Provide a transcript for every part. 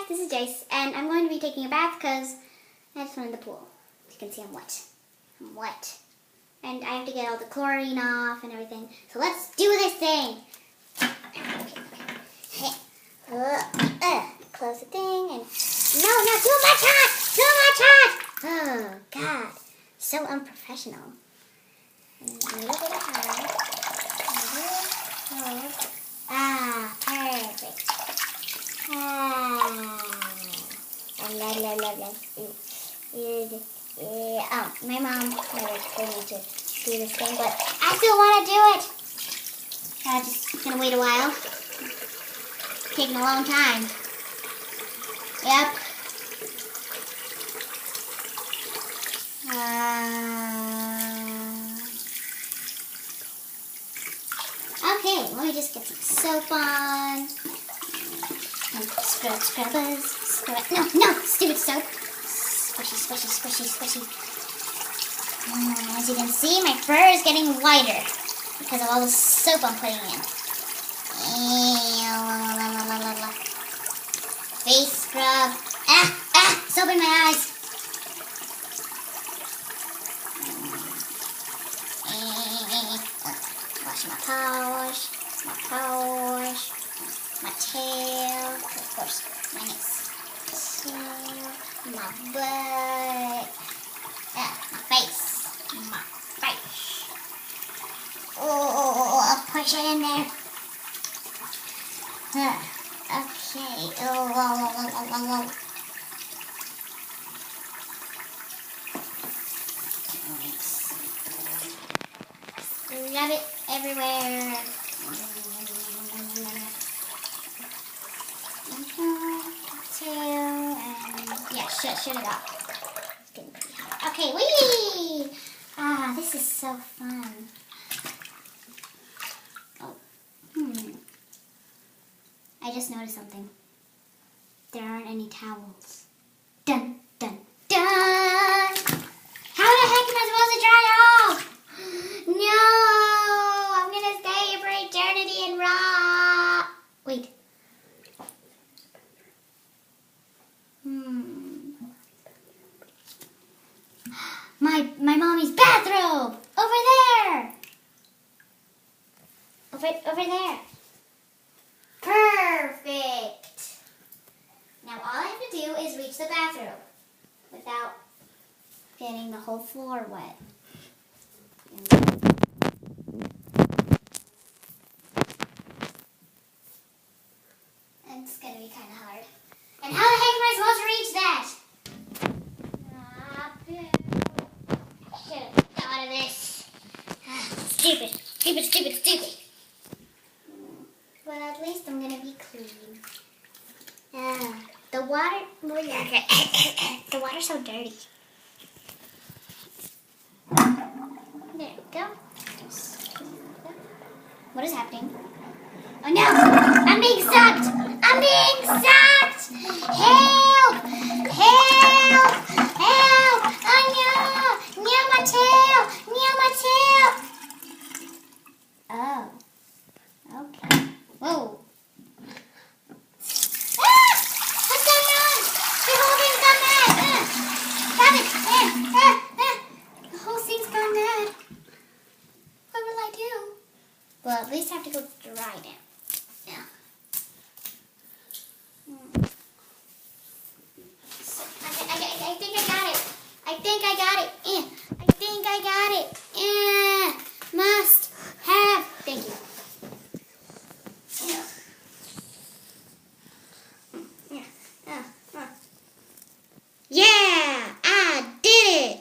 this is Jace, and I'm going to be taking a bath because I just went in the pool. As you can see, I'm wet. I'm wet. And I have to get all the chlorine off and everything. So let's do this thing. Close the thing and... No, too much hot! Too much hot! Oh, God. So unprofessional. A little bit of hot. Ah, perfect. I love. Oh, my mom never told me to do this thing, but I still want to do it. Just gonna wait a while. Taking a long time. Yep. Okay, let me just get some soap on. And scrub. No, stupid soap. Squishy. As you can see, my fur is getting whiter because of all the soap I'm putting in. Face scrub. Soap in my eyes. Wash my tail, of course, my nice tail, my butt, my face. Oh, I'll push it in there. Okay. Rub it everywhere. Tail and yeah, shut it off. It's getting pretty hot. Okay, whee! This is so fun. I just noticed something. There aren't any towels. Dun. How the heck am I supposed to dry off? No! I'm gonna stay here for eternity and rot. Wait. My mommy's bathrobe! Over there! Over there. Perfect! Now all I have to do is reach the bathrobe without getting the whole floor wet. And it's going to be kind of hard. And how the heck am I supposed to reach that? I should have thought of this. Stupid. But at least I'm going to be clean. The water... The water's so dirty. There we go. What is happening? Oh no! I'm being sucked! Help! Oh no! Near my tail! Oh. Okay. Whoa. What's going on? The whole thing's gone mad! Stop it! The whole thing's gone mad. What will I do? Well, at least I have to go dry now. Yeah. So, I think I got it. I think I got it. Must have. Thank you. Yeah, I did it.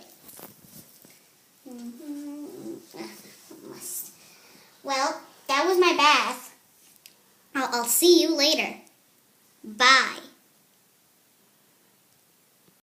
Well, that was my bath. I'll see you later. Bye.